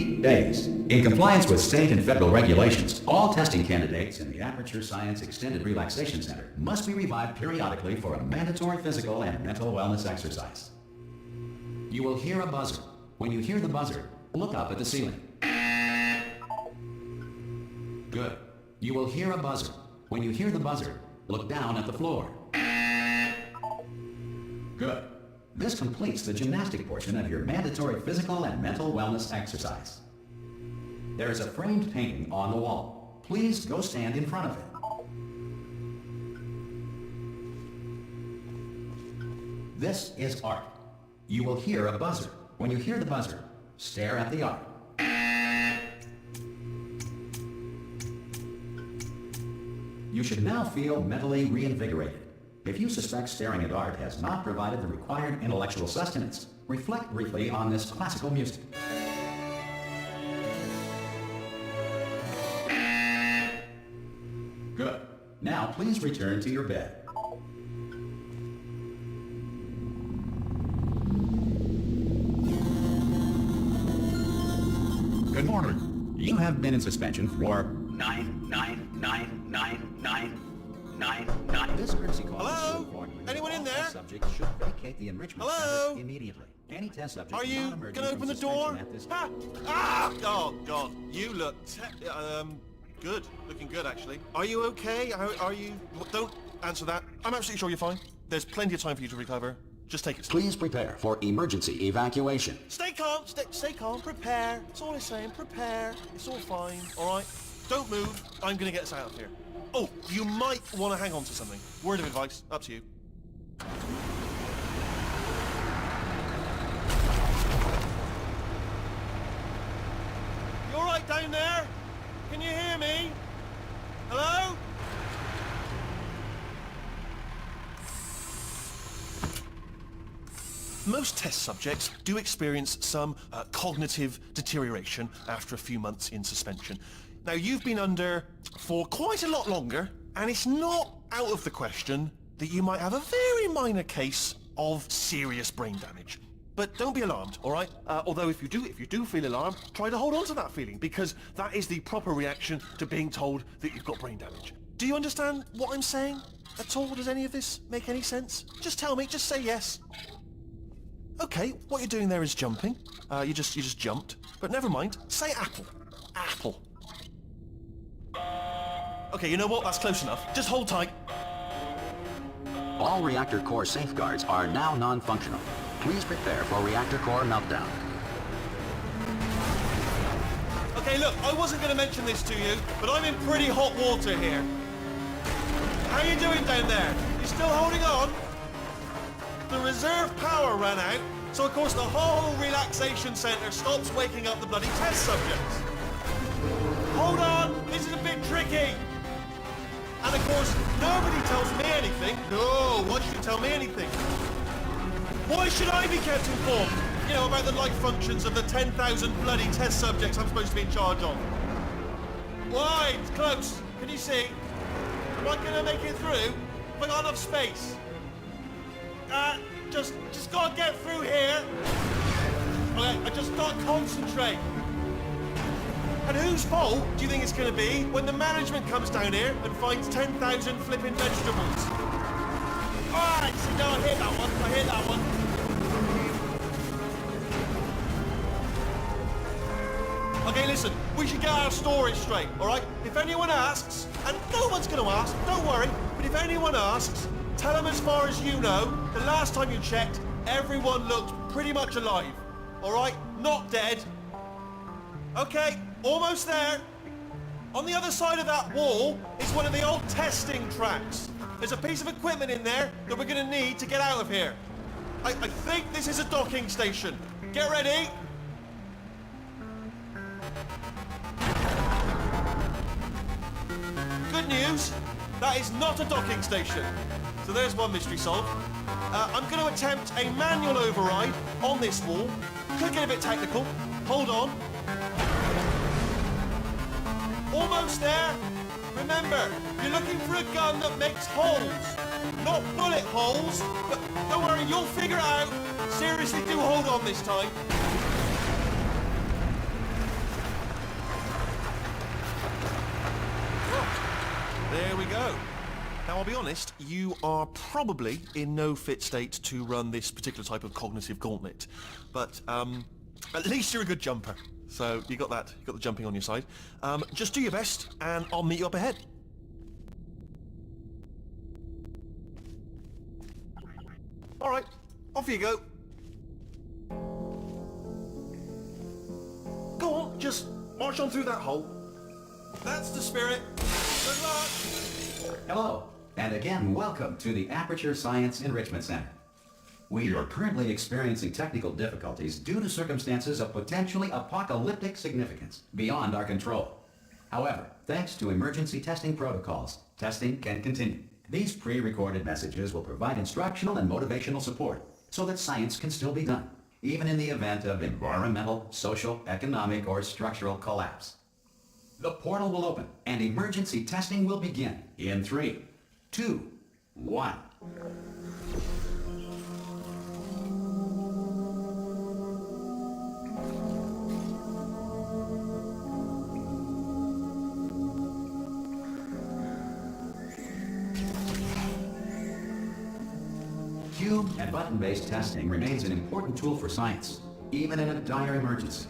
8 days. In compliance with state and federal regulations, all testing candidates in the Aperture Science Extended Relaxation Center must be revived periodically for a mandatory physical and mental wellness exercise. You will hear a buzzer. When you hear the buzzer, look up at the ceiling. Good. You will hear a buzzer. When you hear the buzzer, look down at the floor. Good. This completes the gymnastic portion of your mandatory physical and mental wellness exercise. There is a framed painting on the wall. Please go stand in front of it. This is art. You will hear a buzzer. When you hear the buzzer, stare at the art. You should now feel mentally reinvigorated. If you suspect staring at art has not provided the required intellectual sustenance, reflect briefly on this classical music. Good. Now please return to your bed. Good morning. You have been in suspension for 9999999. This courtesy call. Hello? Anyone in there? Subject should vacate the enrichment center immediately. Any test subject. Are you gonna open the door? Ha! Ah! Oh God, you look good. Looking good, actually. Are you okay? Are you? Don't answer that. I'm absolutely sure you're fine. There's plenty of time for you to recover. Just take it. Please prepare for emergency evacuation. Stay calm. Stay calm. Prepare. That's all I'm saying. Prepare. It's all fine. All right. Don't move. I'm gonna get us out of here. Oh, you might want to hang on to something. Word of advice. Up to you. You all right down there? Can you hear me? Hello? Most test subjects do experience some cognitive deterioration after a few months in suspension. Now, you've been under for quite a lot longer, and it's not out of the question that you might have a very minor case of serious brain damage. But don't be alarmed, all right? Although if you do feel alarmed, try to hold on to that feeling, because that is the proper reaction to being told that you've got brain damage. Do you understand what I'm saying at all? Does any of this make any sense? Just tell me, just say yes. Okay, what you're doing there is jumping. You just jumped. But never mind, say apple. Apple. Okay, you know what? That's close enough. Just hold tight. All reactor core safeguards are now non-functional. Please prepare for reactor core meltdown. Okay, look, I wasn't going to mention this to you, but I'm in pretty hot water here. How you doing down there? You still holding on? The reserve power ran out, so of course the whole relaxation centre stops waking up the bloody test subjects. Hold on, this is a bit tricky. And of course, nobody tells me anything. No, why should you tell me anything? Why should I be kept informed? You know, about the life functions of the 10,000 bloody test subjects I'm supposed to be in charge of. Why? It's close. Can you see? Am I gonna make it through? Have I got enough space? Just gotta get through here. Okay, I just gotta concentrate. And whose fault do you think it's going to be when the management comes down here and finds 10,000 flipping vegetables? Alright, so no, I hear that one. Okay, listen, we should get our story straight, alright? If anyone asks, and no one's going to ask, don't worry, but if anyone asks, tell them as far as you know, the last time you checked, everyone looked pretty much alive, alright? Not dead. Okay. Almost there. On the other side of that wall is one of the old testing tracks. There's a piece of equipment in there that we're going to need to get out of here. I think this is a docking station. Get ready. Good news, that is not a docking station. So there's one mystery solved. I'm going to attempt a manual override on this wall. Could get a bit technical. Hold on. Almost there. Remember, you're looking for a gun that makes holes. Not bullet holes, but don't worry, you'll figure it out. Seriously, do hold on this time. There we go. Now, I'll be honest, you are probably in no fit state to run this particular type of cognitive gauntlet. But at least you're a good jumper. So you got that, you got the jumping on your side. Just do your best, and I'll meet you up ahead. All right, off you go. Go on, just march on through that hole. That's the spirit. Good luck. Hello, and again, welcome to the Aperture Science Enrichment Center. We are currently experiencing technical difficulties due to circumstances of potentially apocalyptic significance beyond our control. However, thanks to emergency testing protocols, testing can continue. These pre-recorded messages will provide instructional and motivational support so that science can still be done, even in the event of environmental, social, economic, or structural collapse. The portal will open and emergency testing will begin in 3, 2, 1. Cube and button-based testing remains an important tool for science, even in a dire emergency.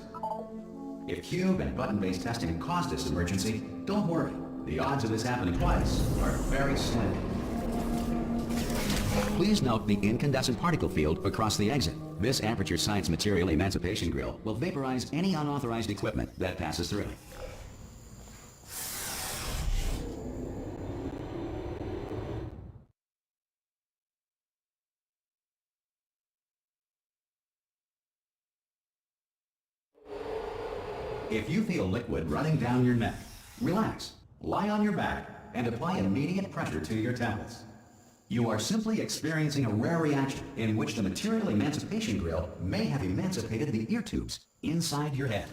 If cube and button-based testing caused this emergency, don't worry. The odds of this happening twice are very slim. Please note the incandescent particle field across the exit. This Aperture Science Material Emancipation Grill will vaporize any unauthorized equipment that passes through it. If you feel liquid running down your neck, relax, lie on your back, and apply immediate pressure to your temples. You are simply experiencing a rare reaction in which the Material Emancipation Grill may have emancipated the ear tubes inside your head.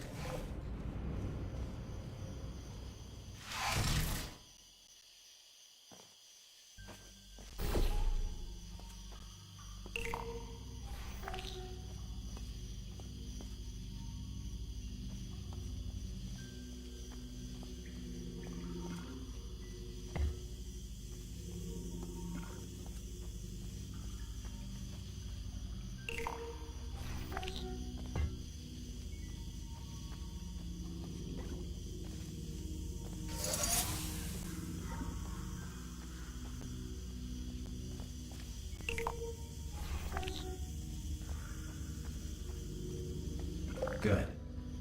Good.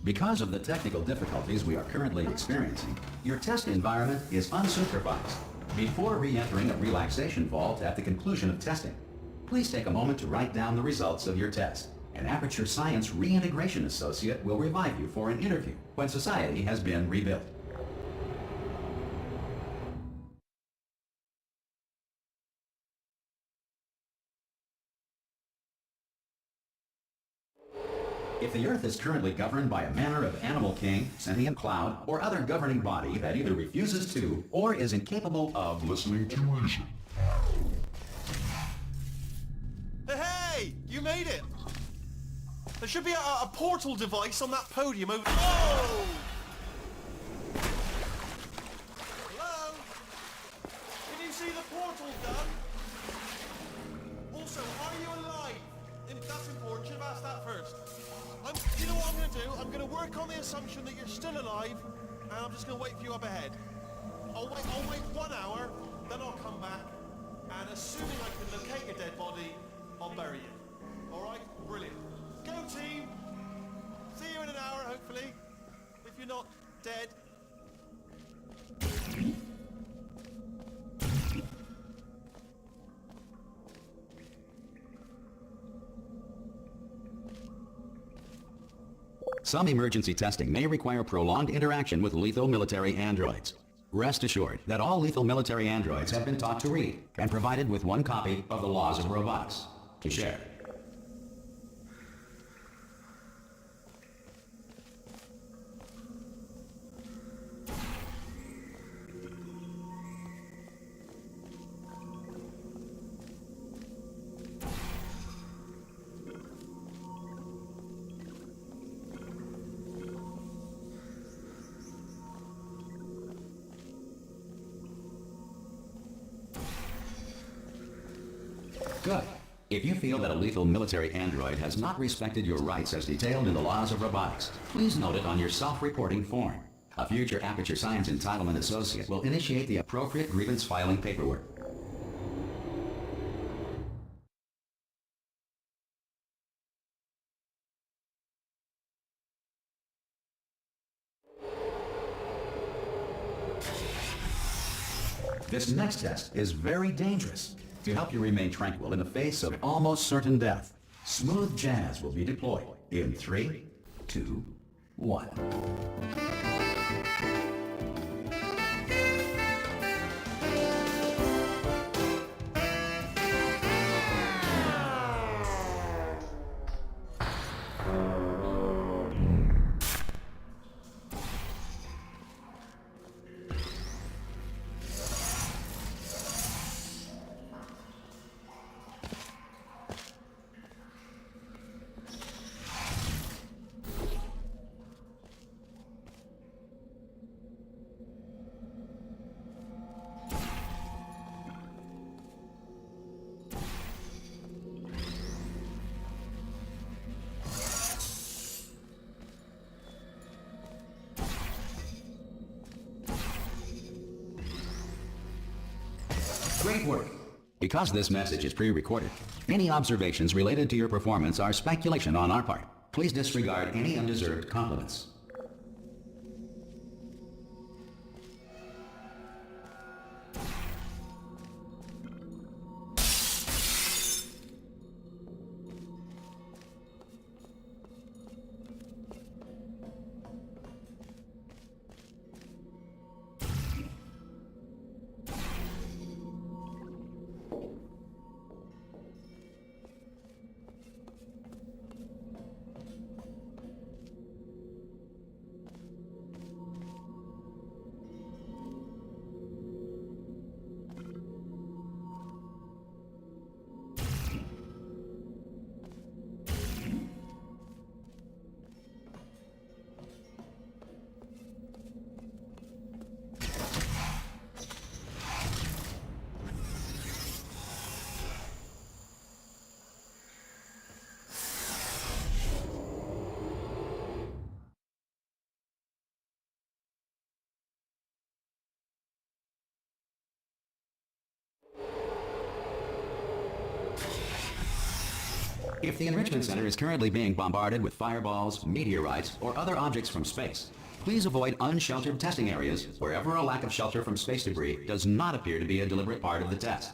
Because of the technical difficulties we are currently experiencing, your test environment is unsupervised. Before re-entering a relaxation vault at the conclusion of testing, please take a moment to write down the results of your test. An Aperture Science Reintegration Associate will revive you for an interview when society has been rebuilt. If the Earth is currently governed by a manner of animal king, sentient cloud, or other governing body that either refuses to or is incapable of listening to reason. Hey! You made it! There should be a portal device on that podium over... Oh! Hello? Can you see the portal gun? Also, are you alive? That's important. Should have asked that first. You know what I'm going to do? I'm going to work on the assumption that you're still alive, and I'm just going to wait for you up ahead. I'll wait 1 hour, then I'll come back, and assuming I can locate your dead body, I'll bury you. All right? Brilliant. Go, team! See you in an hour, hopefully, if you're not dead. Some emergency testing may require prolonged interaction with lethal military androids. Rest assured that all lethal military androids have been taught to read and provided with 1 copy of the Laws of Robotics to share. Good. If you feel that a lethal military android has not respected your rights as detailed in the laws of robotics, please note it on your self-reporting form. A future Aperture Science Entitlement Associate will initiate the appropriate grievance filing paperwork. This next test is very dangerous. To help you remain tranquil in the face of almost certain death, smooth jazz will be deployed in 3, 2, 1. Great work. Because this message is pre-recorded, any observations related to your performance are speculation on our part. Please disregard any undeserved compliments. If the Enrichment Center is currently being bombarded with fireballs, meteorites, or other objects from space, please avoid unsheltered testing areas wherever a lack of shelter from space debris does not appear to be a deliberate part of the test.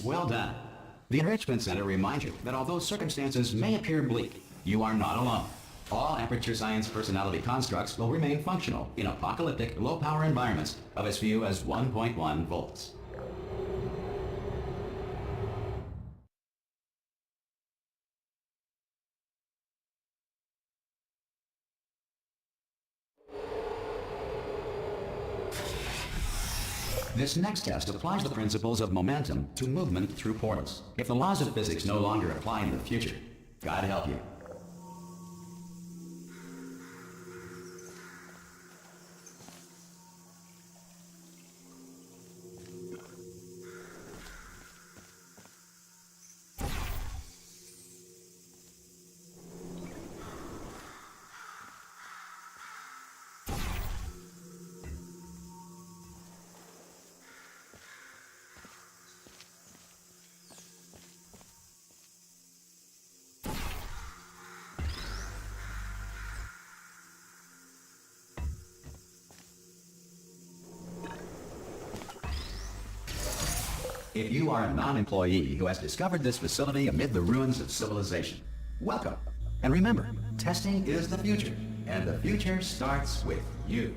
Well done. The Enrichment Center reminds you that although circumstances may appear bleak, you are not alone. All Aperture Science personality constructs will remain functional in apocalyptic, low-power environments of as few as 1.1 volts. This next test applies the principles of momentum to movement through portals. If the laws of physics no longer apply in the future, God help you. If you are a non-employee who has discovered this facility amid the ruins of civilization, welcome. And remember, testing is the future, and the future starts with you.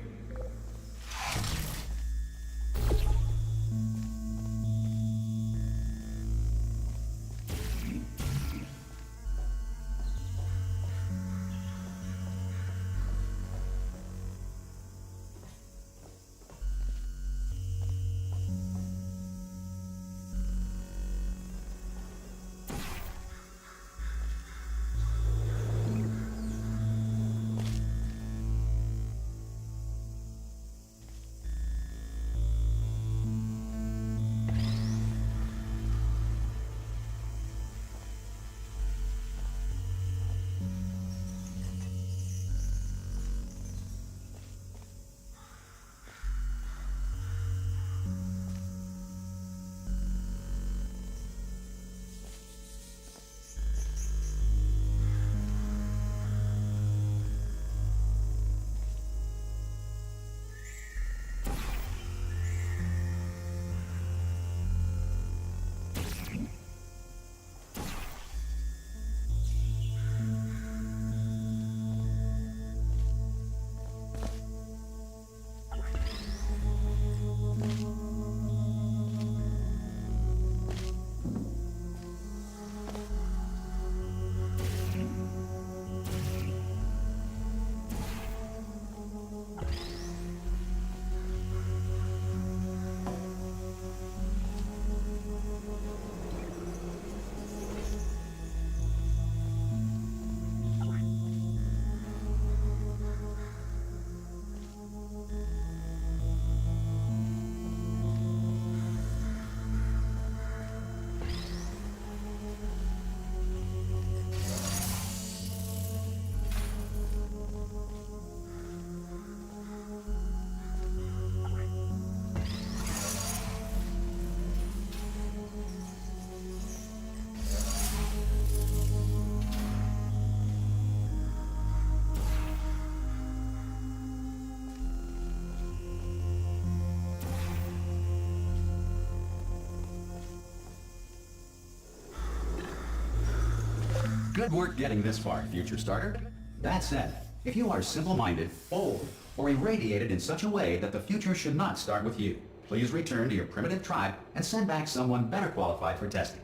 Good work getting this far, future starter. That said, if you are simple-minded, old, or irradiated in such a way that the future should not start with you, please return to your primitive tribe and send back someone better qualified for testing.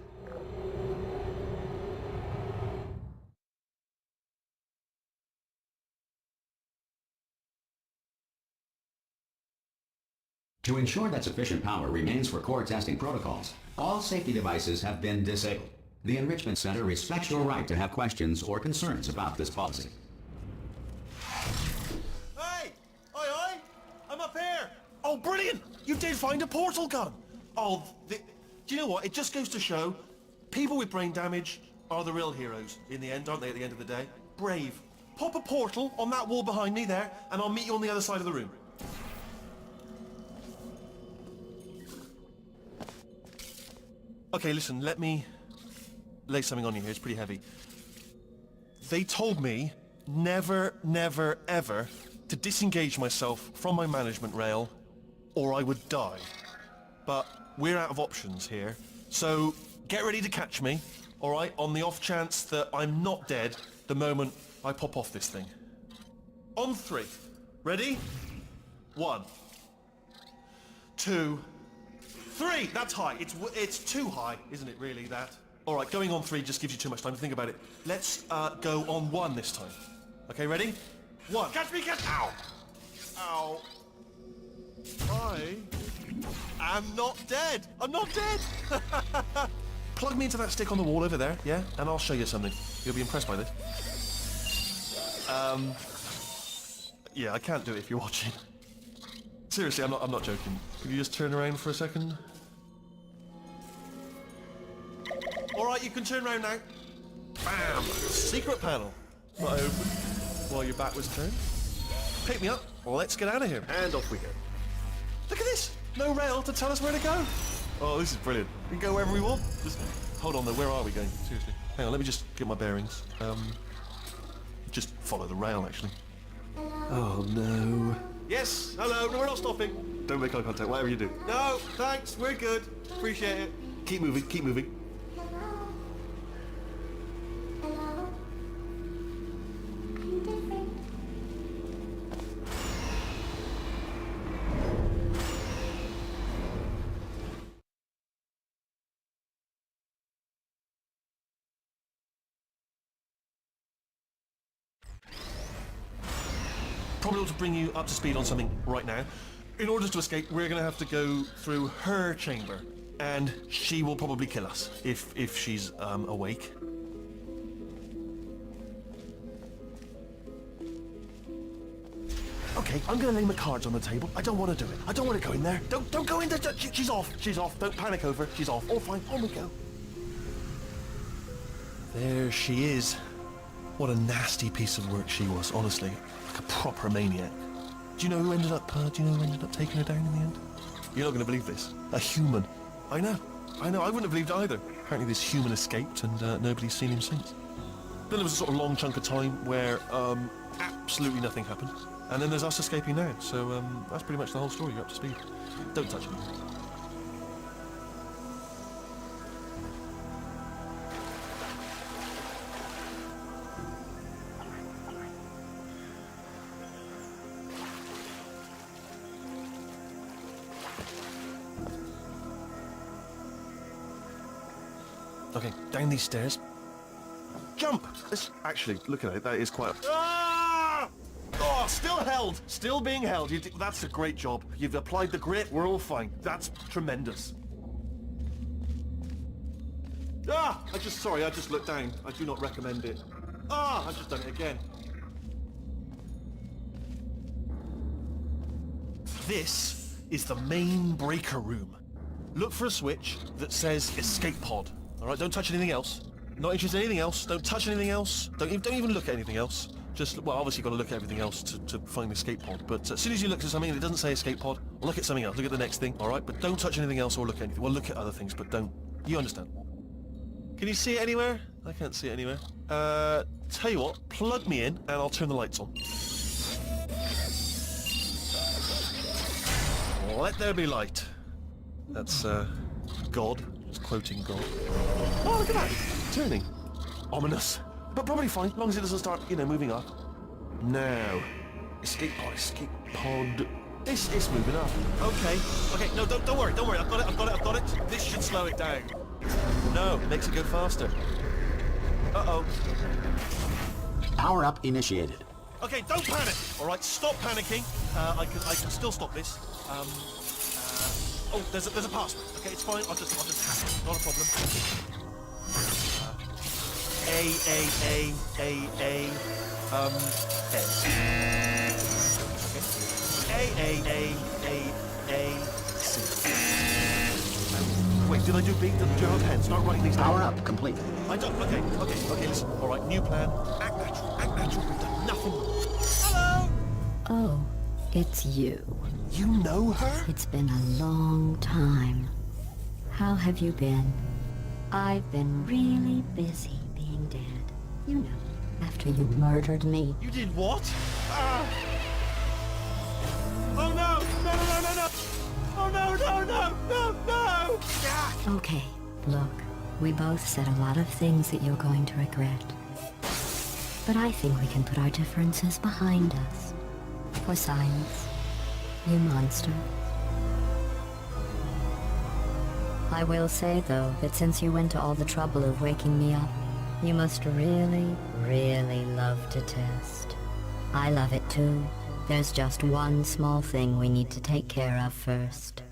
To ensure that sufficient power remains for core testing protocols, all safety devices have been disabled. The Enrichment Center respects your right to have questions or concerns about this policy. Hey! Oi, oi! I'm up here! Oh, brilliant! You did find a portal gun! Oh, do you know what? It just goes to show, people with brain damage are the real heroes in the end, aren't they, at the end of the day? Brave. Pop a portal on that wall behind me there, and I'll meet you on the other side of the room. Okay, listen, let me lay something on you here. It's pretty heavy. They told me never, never, ever to disengage myself from my management rail or I would die. But we're out of options here, so get ready to catch me, all right, on the off chance that I'm not dead the moment I pop off this thing. On 3. Ready? 1, 2, 3! That's high. It's too high, isn't it, really, that? All right, going on 3 just gives you too much time to think about it. Let's go on 1 this time. Okay, ready? 1. Catch me, catch... Ow! Ow. am not dead. I'm not dead. Plug me into that stick on the wall over there, yeah? And I'll show you something. You'll be impressed by this. Yeah, I can't do it if you're watching. Seriously, I'm not joking. Could you just turn around for a second? All right, you can turn around now. Bam! Secret panel. Not open while your back was turned. Pick me up. Let's get out of here. And off we go. Look at this. No rail to tell us where to go. Oh, this is brilliant. We can go wherever we want. Just hold on though. Where are we going? Seriously. Hang on. Let me just get my bearings. Just follow the rail, actually. Oh no. Yes. Hello. No, we're not stopping. Don't make eye contact. Whatever you do. No, thanks. We're good. Appreciate it. Keep moving. Keep moving. Probably ought to bring you up to speed on something right now. In order to escape, we're going to have to go through her chamber, and she will probably kill us if she's awake. Okay, I'm going to lay my cards on the table. I don't want to do it. I don't want to go in there. Don't go in there. She's off. She's off. Don't panic over. She's off. All fine. On we go. There she is. What a nasty piece of work she was, honestly. Like a proper maniac. Do you know who ended up taking her down in the end? You're not going to believe this. A human. I know. I wouldn't have believed it either. Apparently this human escaped and nobody's seen him since. Then there was a sort of long chunk of time where absolutely nothing happened. And then there's us escaping now. So that's pretty much the whole story. You're up to speed. Don't touch me. Okay, down these stairs. Jump! Actually, look at it, that is quite... Ah! Oh, still held! Still being held. That's a great job. You've applied the grit, we're all fine. That's tremendous. Ah! I just looked down. I do not recommend it. Ah! I've just done it again. This is the main breaker room. Look for a switch that says escape pod. Alright, don't touch anything else. Not interested in anything else. Don't touch anything else. Don't even look at anything else. Just, well, obviously you've got to look at everything else to find the escape pod. But as soon as you look at something and it doesn't say escape pod, look at something else. Look at the next thing, alright? But don't touch anything else or look at anything. Well, look at other things, but don't. You understand. Can you see it anywhere? I can't see it anywhere. Tell you what, plug me in and I'll turn the lights on. Let there be light. That's, God. Just quoting God. Oh, look at that! Turning. Ominous. But probably fine, as long as it doesn't start, moving up. Now. Escape pod. It's moving up. Okay, no, don't worry. I've got it. This should slow it down. No, it makes it go faster. Uh-oh. Power up initiated. Okay, don't panic. All right, stop panicking. I can still stop this. Oh, there's a password. Okay, it's fine. I'll just hack it. Not a problem. C. Wait, did I do B? Did you have head? Start writing these down. Power up complete. I don't. Okay, listen. All right, new plan. Act natural. We've done nothing. Hello. Oh, it's you. You know her? It's been a long time. How have you been? I've been really busy being dead. You know, after you murdered me. You did what? Oh no! No! Oh no! Okay, look, we both said a lot of things that you're going to regret. But I think we can put our differences behind us. For science. You monster. I will say, though, that since you went to all the trouble of waking me up, you must really, really love to test. I love it too. There's just one small thing we need to take care of first.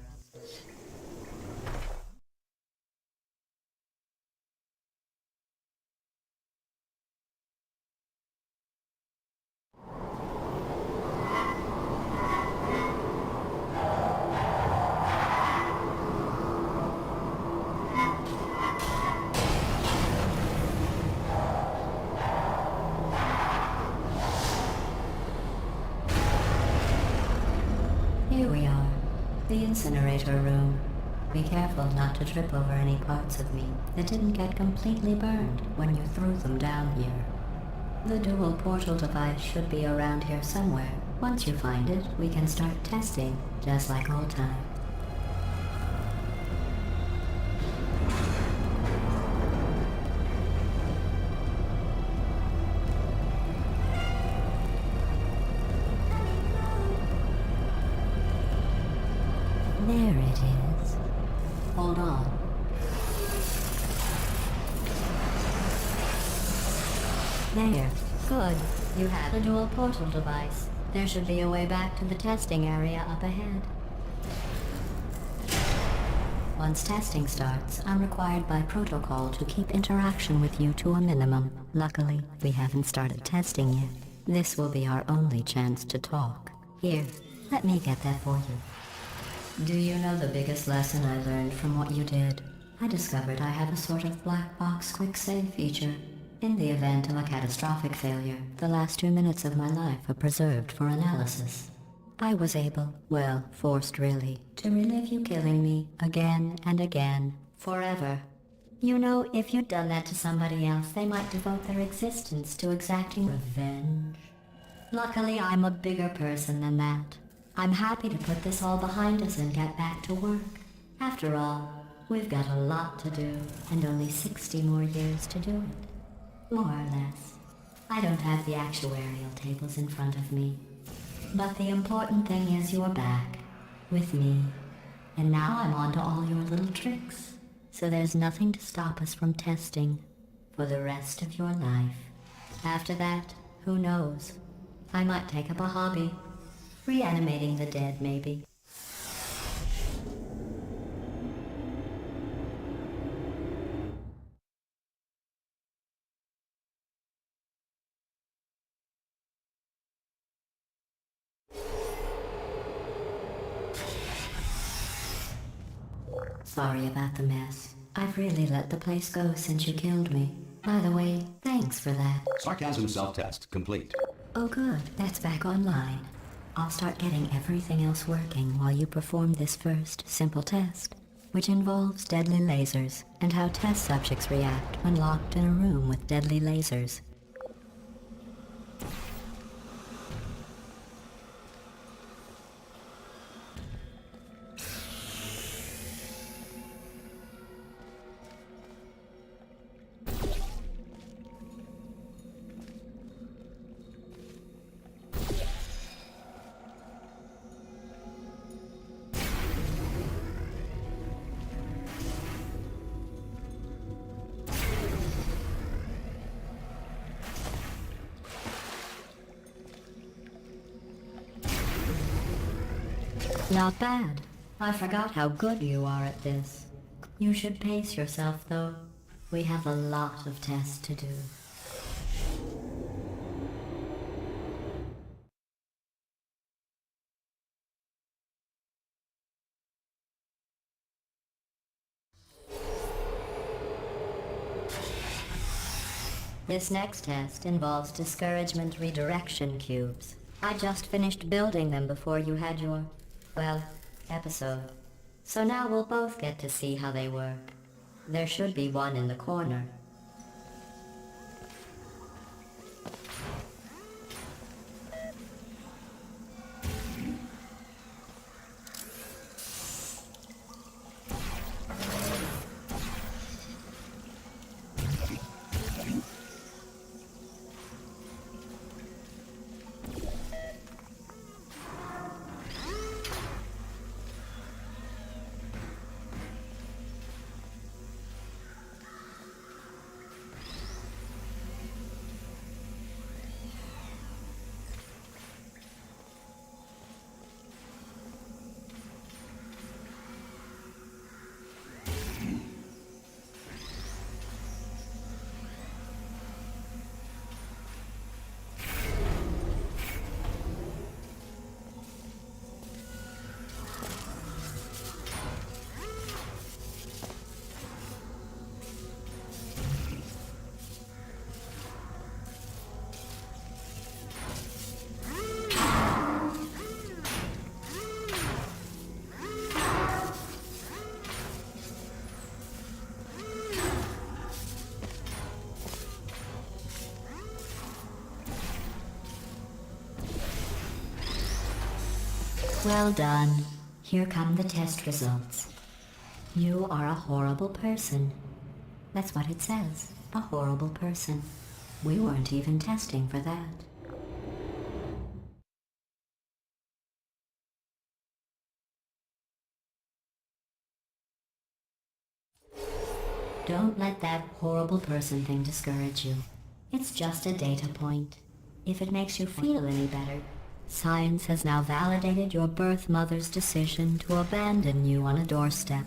incinerator room. Be careful not to trip over any parts of me that didn't get completely burned when you threw them down here. The dual portal device should be around here somewhere. Once you find it, we can start testing, just like old times. There it is. Hold on. There. Good. You have a dual portal device. There should be a way back to the testing area up ahead. Once testing starts, I'm required by protocol to keep interaction with you to a minimum. Luckily, we haven't started testing yet. This will be our only chance to talk. Here, let me get that for you. Do you know the biggest lesson I learned from what you did? I discovered I have a sort of black box quick save feature. In the event of a catastrophic failure, the last 2 minutes of my life are preserved for analysis. I was able, well, forced really, to relive you killing me again and again, forever. You know, if you'd done that to somebody else, they might devote their existence to exacting revenge. Luckily, I'm a bigger person than that. I'm happy to put this all behind us and get back to work. After all, we've got a lot to do, and only 60 more years to do it. More or less. I don't have the actuarial tables in front of me. But the important thing is you're back, with me. And now I'm on to all your little tricks. So there's nothing to stop us from testing for the rest of your life. After that, who knows? I might take up a hobby. Reanimating the dead, maybe. Sorry about the mess. I've really let the place go since you killed me. By the way, thanks for that. Sarcasm self-test complete. Oh good, that's back online. I'll start getting everything else working while you perform this first, simple test, which involves deadly lasers and how test subjects react when locked in a room with deadly lasers. Not bad. I forgot how good you are at this. You should pace yourself, though. We have a lot of tests to do. This next test involves discouragement redirection cubes. I just finished building them before you had your, well, episode. So now we'll both get to see how they work. There should be one in the corner. Well done. Here come the test results. You are a horrible person. That's what it says. A horrible person. We weren't even testing for that. Don't let that horrible person thing discourage you. It's just a data point. If it makes you feel any better, science has now validated your birth mother's decision to abandon you on a doorstep.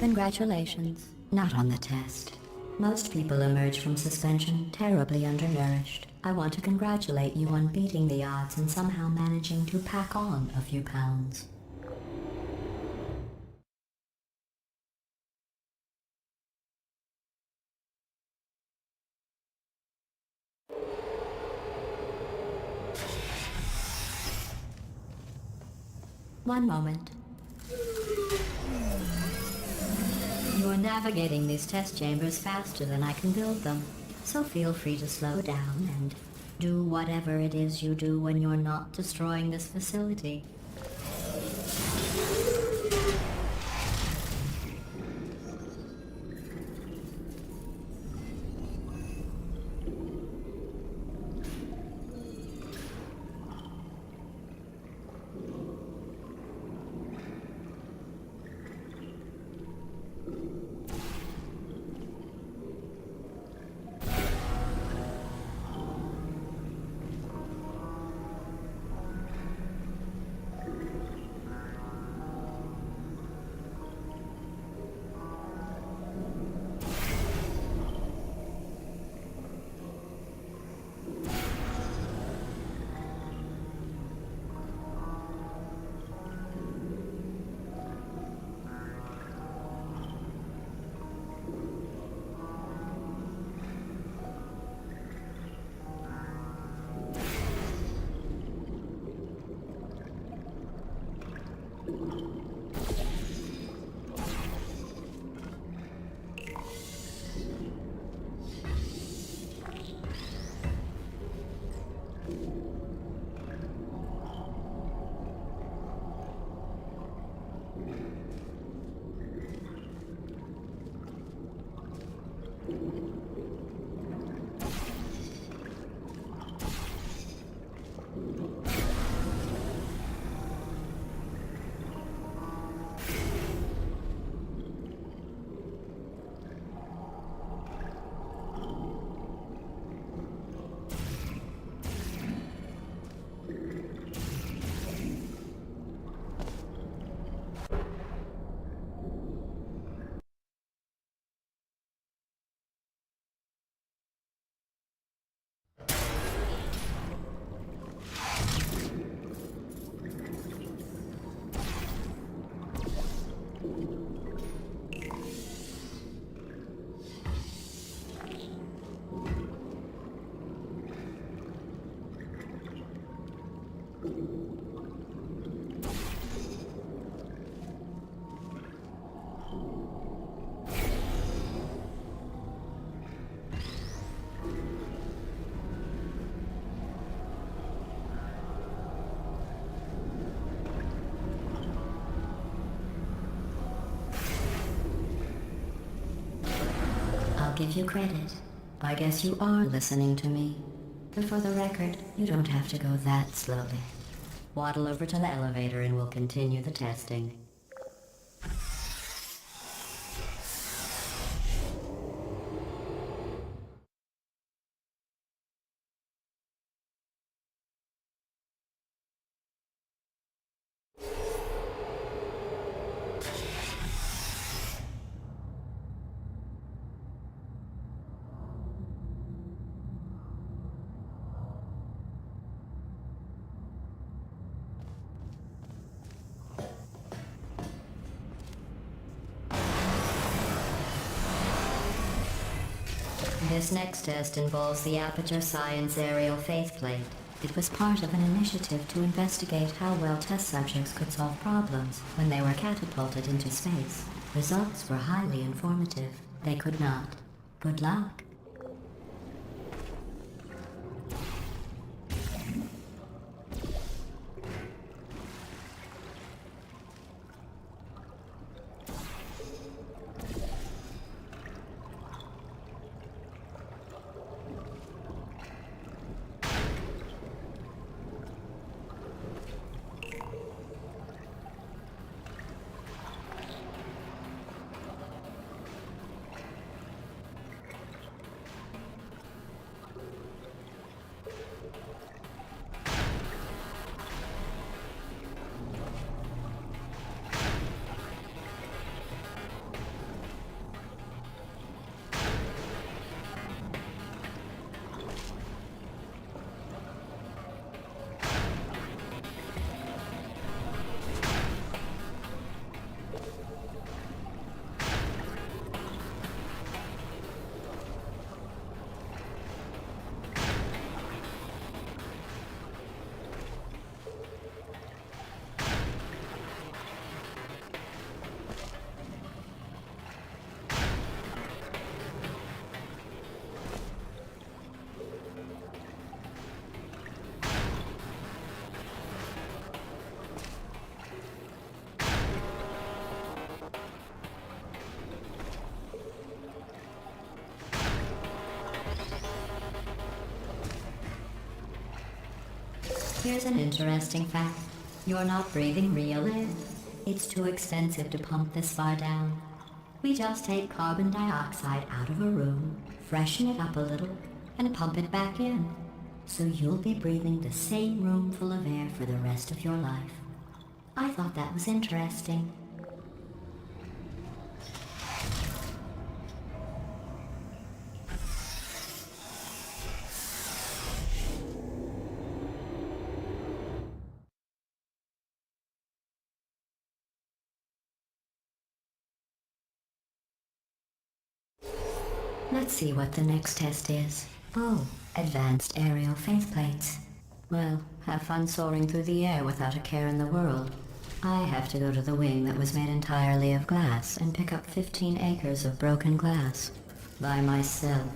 Congratulations. Not on the test. Most people emerge from suspension terribly undernourished. I want to congratulate you on beating the odds and somehow managing to pack on a few pounds. One moment. You're navigating these test chambers faster than I can build them, so feel free to slow down and do whatever it is you do when you're not destroying this facility. I'll give you credit. I guess you are listening to me. But for the record, you don't have to go that slowly. Waddle over to the elevator and we'll continue the testing. This next test involves the Aperture Science Aerial Faceplate. It was part of an initiative to investigate how well test subjects could solve problems when they were catapulted into space. Results were highly informative. They could not. Good luck. Here's an interesting fact. You're not breathing real air. It's too expensive to pump this far down. We just take carbon dioxide out of a room, freshen it up a little, and pump it back in. So you'll be breathing the same room full of air for the rest of your life. I thought that was interesting. Let's see what the next test is. Oh, advanced aerial faceplates. Well, have fun soaring through the air without a care in the world. I have to go to the wing that was made entirely of glass and pick up 15 acres of broken glass. By myself.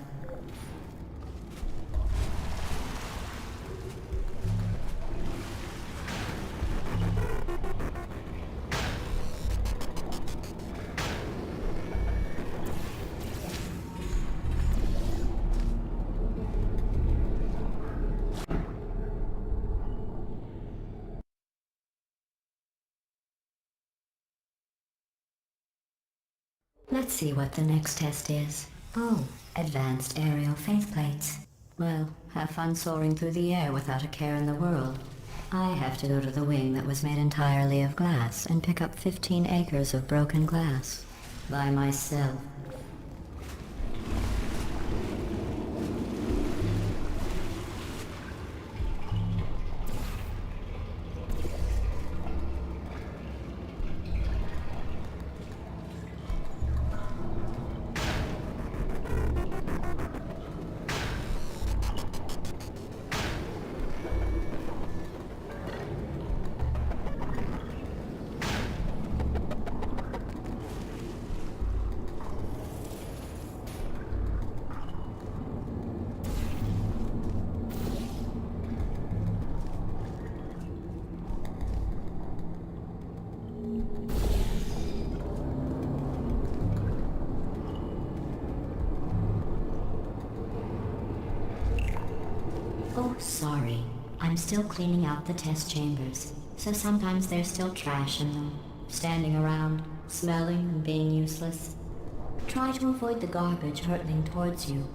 Let's see what the next test is. Oh, advanced aerial faceplates. Well, have fun soaring through the air without a care in the world. I have to go to the wing that was made entirely of glass and pick up 15 acres of broken glass. By myself. Oh, sorry. I'm still cleaning out the test chambers, so sometimes there's still trash in them, standing around, smelling and being useless. Try to avoid the garbage hurtling towards you.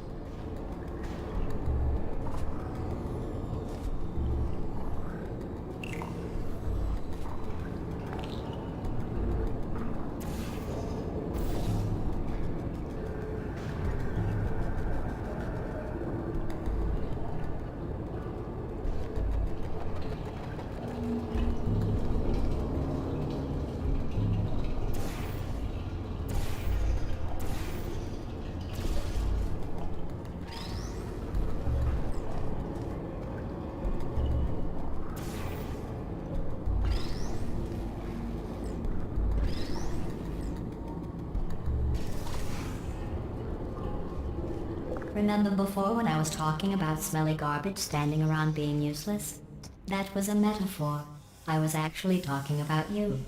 Remember before when I was talking about smelly garbage standing around being useless? That was a metaphor. I was actually talking about you.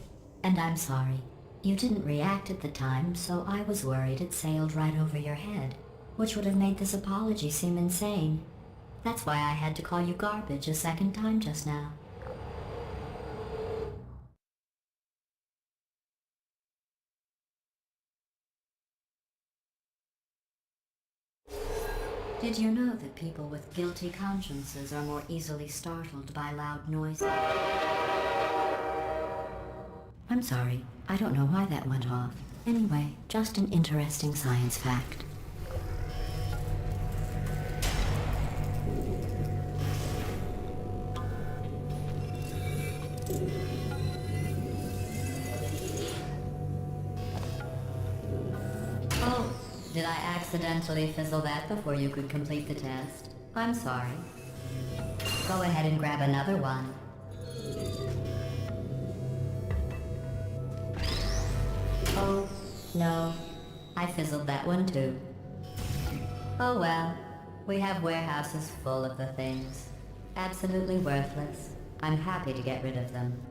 And I'm sorry. You didn't react at the time, so I was worried it sailed right over your head, which would have made this apology seem insane. That's why I had to call you garbage a second time just now. Did you know that people with guilty consciences are more easily startled by loud noises? I'm sorry, I don't know why that went off. Anyway, just an interesting science fact. Oh, did I accidentally fizzle that before you could complete the test? I'm sorry. Go ahead and grab another one. Oh, no. I fizzled that one too. Oh well. We have warehouses full of the things. Absolutely worthless. I'm happy to get rid of them.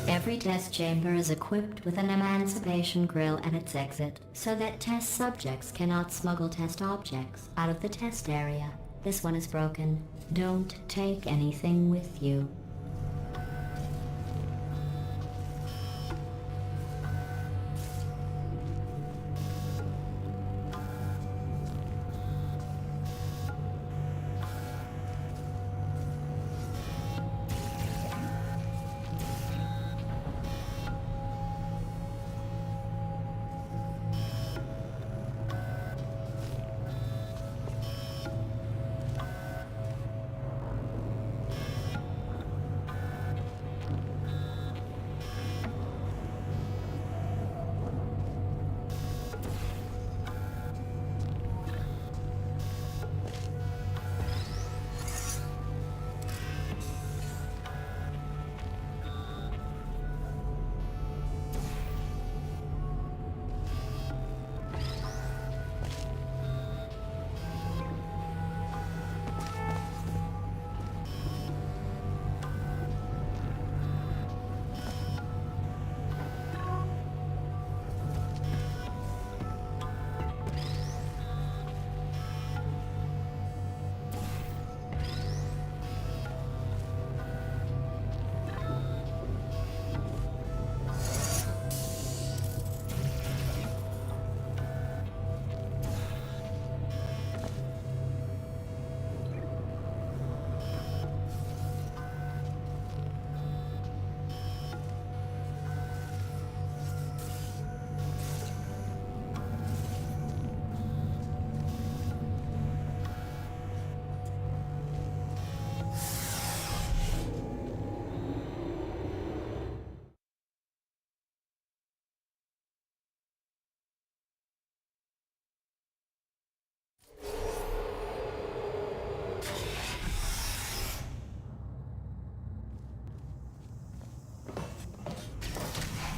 Every test chamber is equipped with an emancipation grill at its exit, so that test subjects cannot smuggle test objects out of the test area. This one is broken. Don't take anything with you.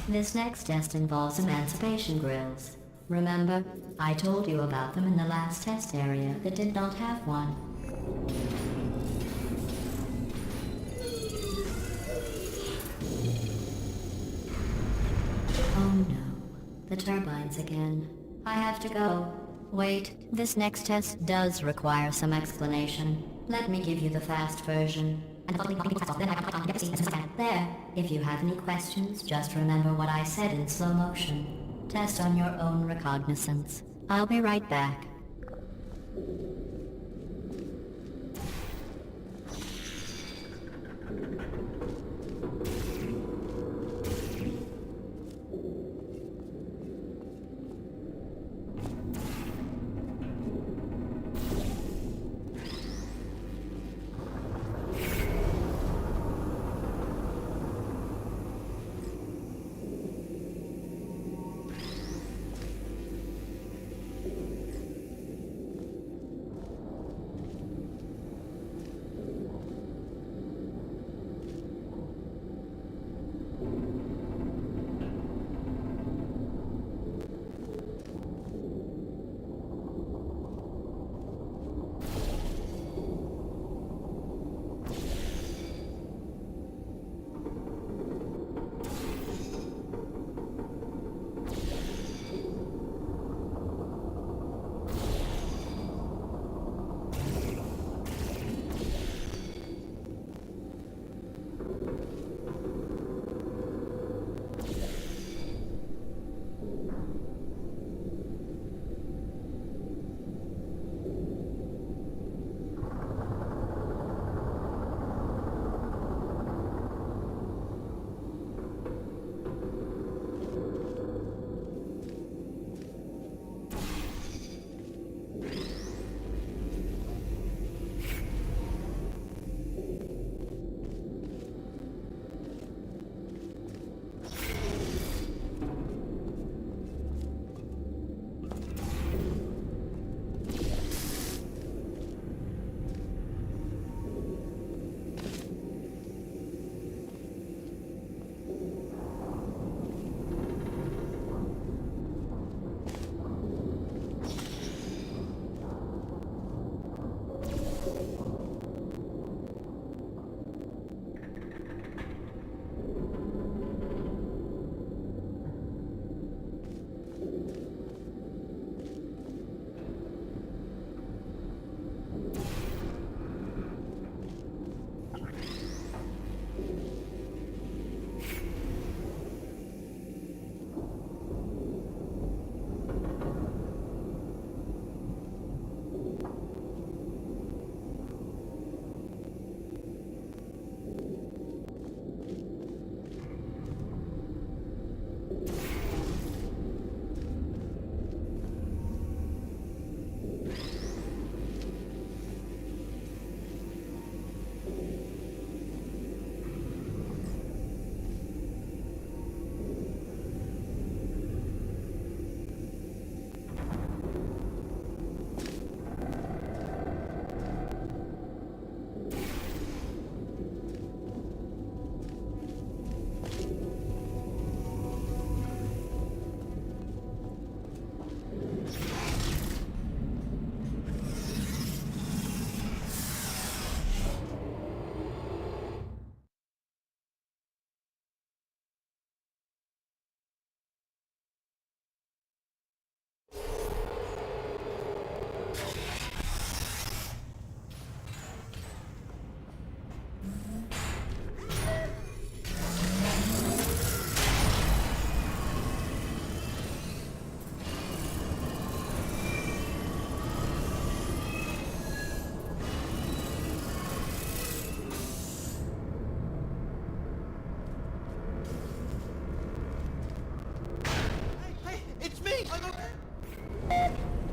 This next test involves emancipation grills. Remember, I told you about them in the last test area that did not have one. Oh no, the turbines again. I have to go. Wait, this next test does require some explanation. Let me give you the fast version. There, if you have any questions, just remember what I said in slow motion. Test on your own recognizance. I'll be right back.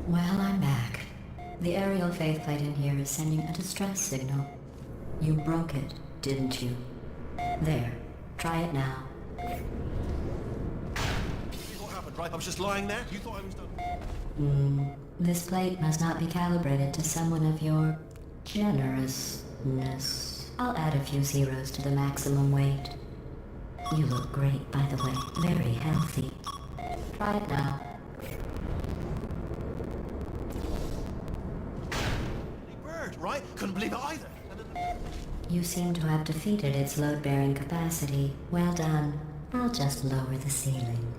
Well, I'm back. The aerial faceplate in here is sending a distress signal. You broke it, didn't you? There. Try it now. What happened, right? I was just lying there. You thought I was done. This plate must not be calibrated to someone of your generousness. I'll add a few zeros to the maximum weight. You look great, by the way. Very healthy. Try it now. Bird, right? Couldn't believe it either. You seem to have defeated its load-bearing capacity. Well done. I'll just lower the ceiling.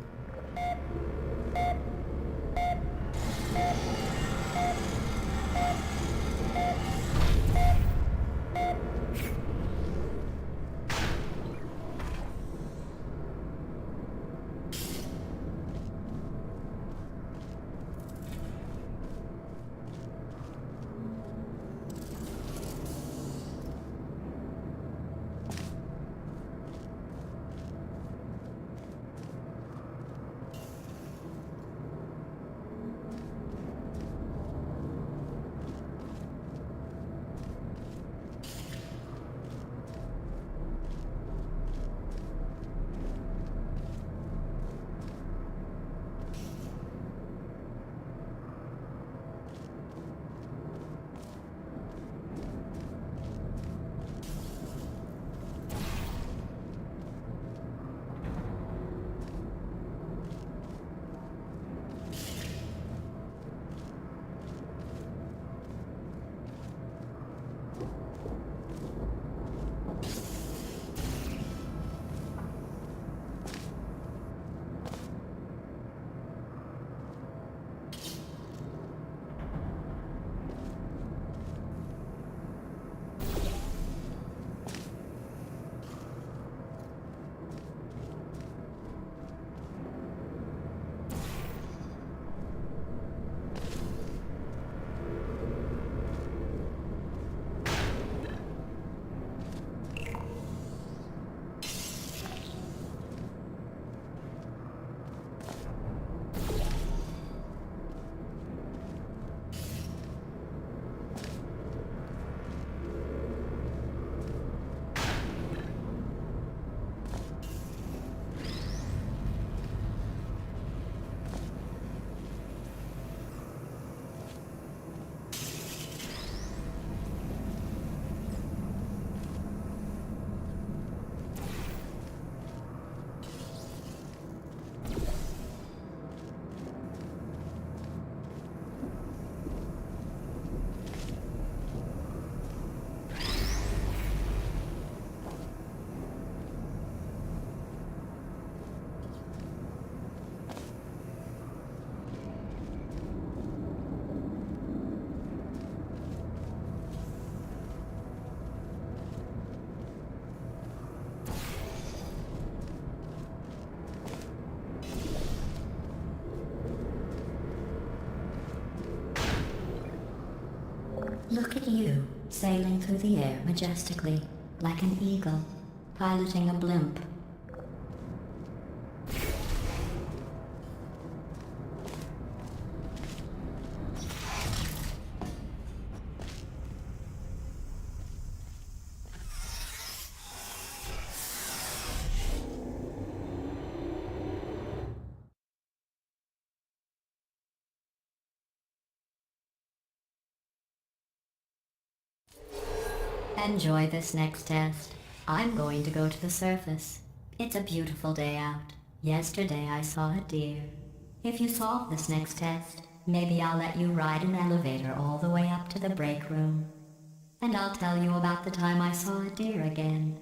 Look at you, sailing through the air majestically, like an eagle, piloting a blimp. Enjoy this next test. I'm going to go to the surface. It's a beautiful day out. Yesterday I saw a deer. If you solve this next test, maybe I'll let you ride an elevator all the way up to the break room. And I'll tell you about the time I saw a deer again.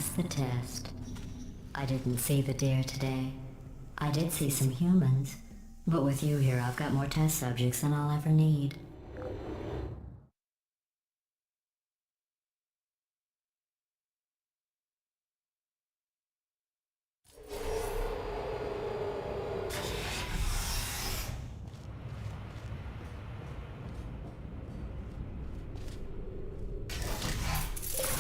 pass the test. I didn't see the deer today. I did see some humans, but with you here I've got more test subjects than I'll ever need.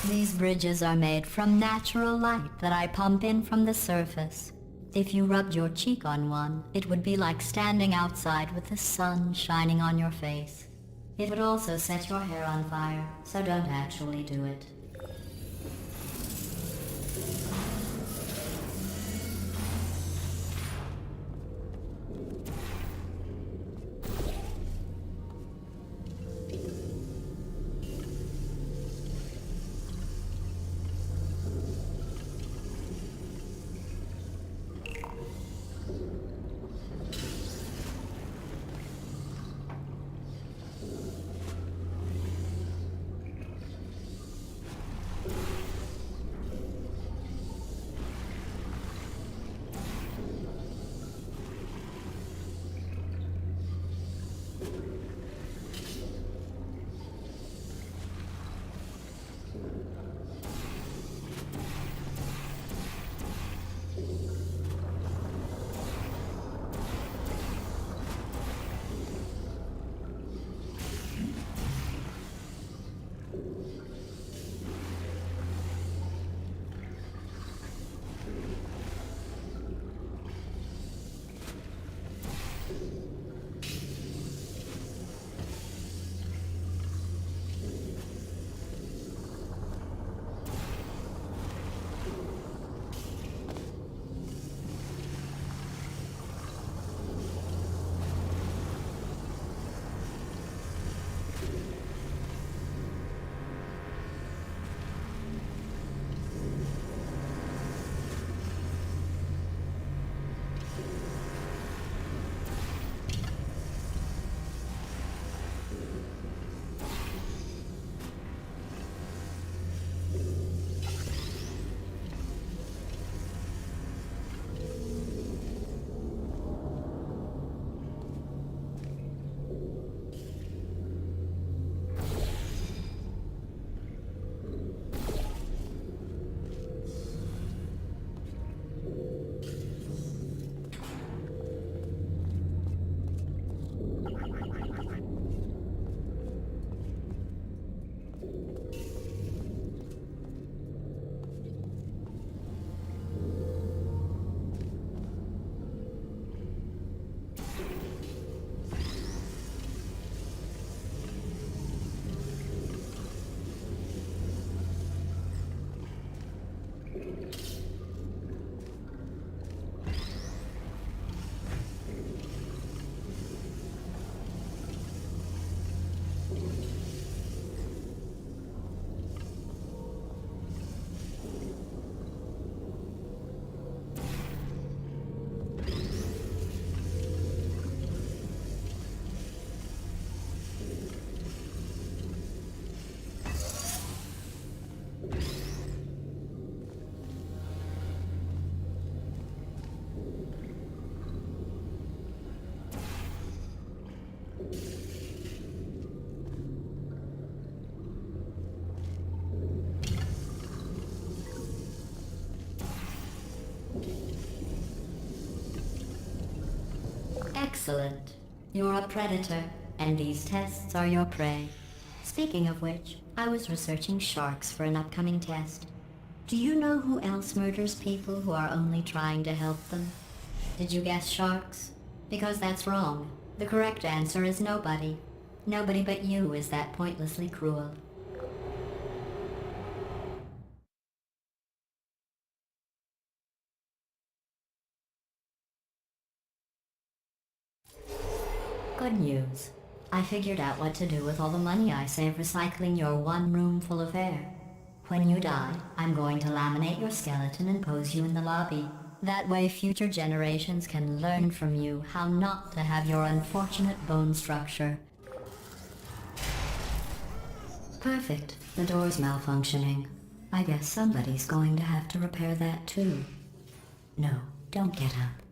These bridges are made from natural light that I pump in from the surface. If you rubbed your cheek on one, it would be like standing outside with the sun shining on your face. It would also set your hair on fire, so don't actually do it. Excellent. You're a predator, and these tests are your prey. Speaking of which, I was researching sharks for an upcoming test. Do you know who else murders people who are only trying to help them? Did you guess sharks? Because that's wrong. The correct answer is nobody. Nobody but you is that pointlessly cruel. Good news. I figured out what to do with all the money I save recycling your one room full of air. When you die, I'm going to laminate your skeleton and pose you in the lobby. That way future generations can learn from you how not to have your unfortunate bone structure. Perfect. The door's malfunctioning. I guess somebody's going to have to repair that too. No, don't get up.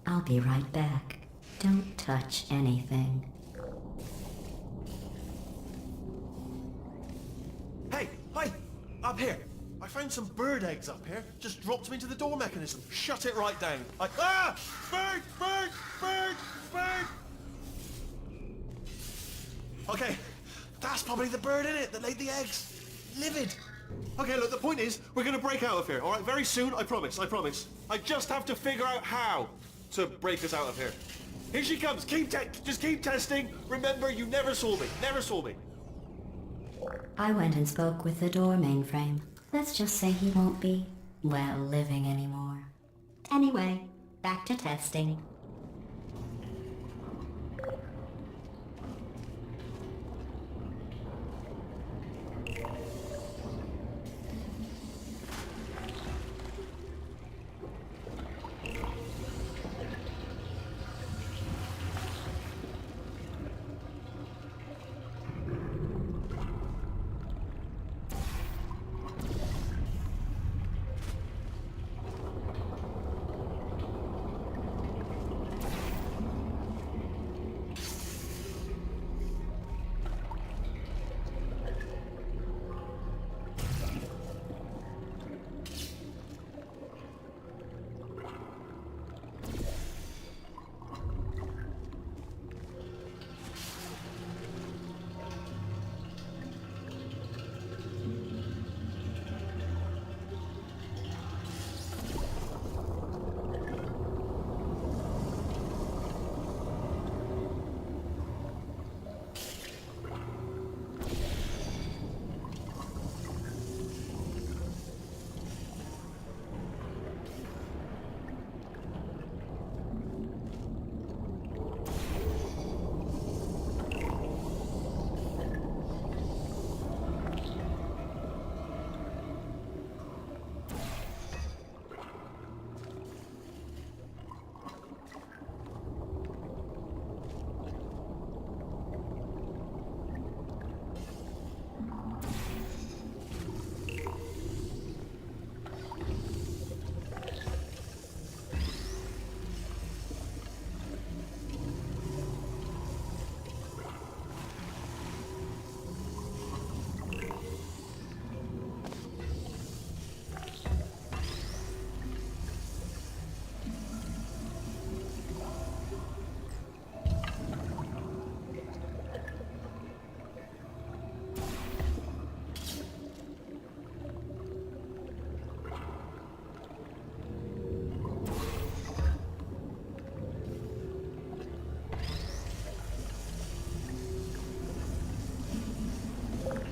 I'll be right back. Don't touch anything. Hey, up here. I found some bird eggs up here. Just dropped them into the door mechanism. Shut it right down. Bird! Okay, that's probably the bird in it that laid the eggs. Livid. Okay, look, the point is, we're gonna break out of here, all right? Very soon, I promise. I just have to figure out how to break us out of here. Here she comes. Just keep testing. Remember, you never saw me. I went and spoke with the door mainframe. Let's just say he won't be, well, living anymore. Anyway, back to testing.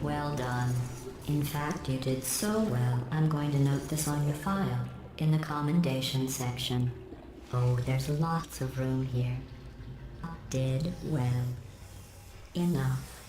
Well done. In fact, you did so well, I'm going to note this on your file, in the commendation section. Oh, there's lots of room here. Did well. Enough.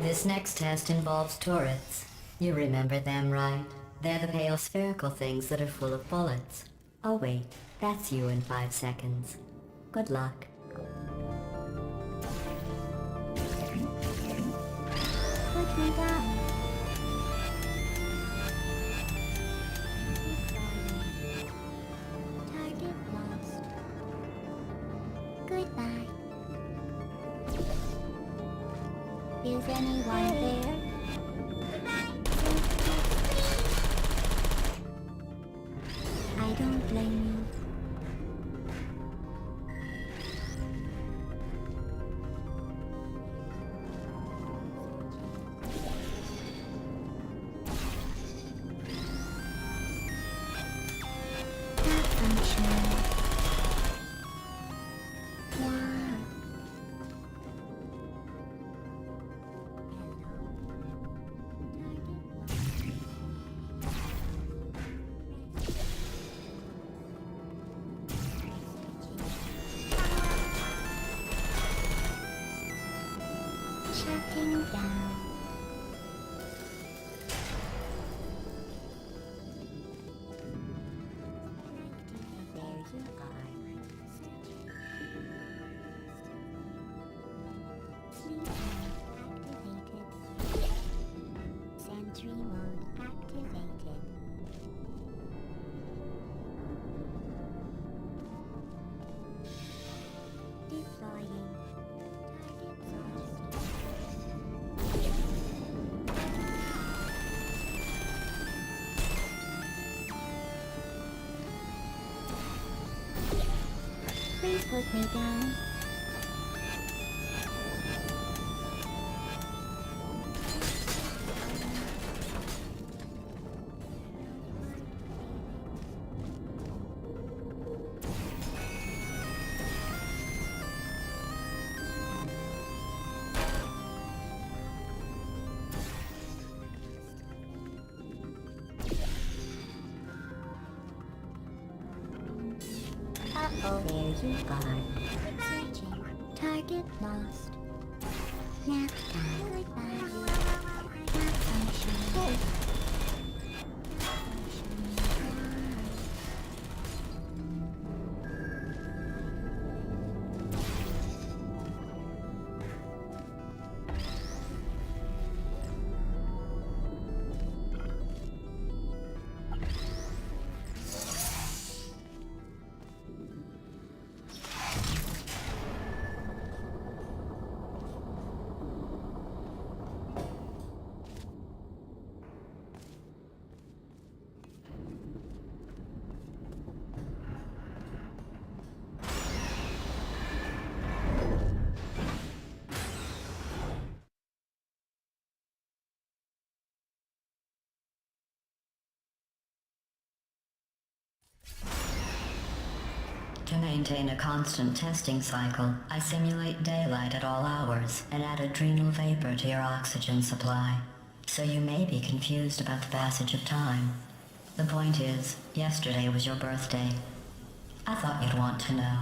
This next test involves turrets. You remember them, right? They're the pale spherical things that are full of bullets. Oh wait, that's you in 5 seconds. Good luck. Put me down. Target lost. Goodbye. Is anyone there? I don't blame you. Shutting down. Entry mode activated. Deploying. Target lost. Please put me down. Uh-oh, there you are. Searching. Target lost. Nap time. Malfunction. To maintain a constant testing cycle, I simulate daylight at all hours and add adrenal vapor to your oxygen supply. So you may be confused about the passage of time. The point is, yesterday was your birthday. I thought you'd want to know.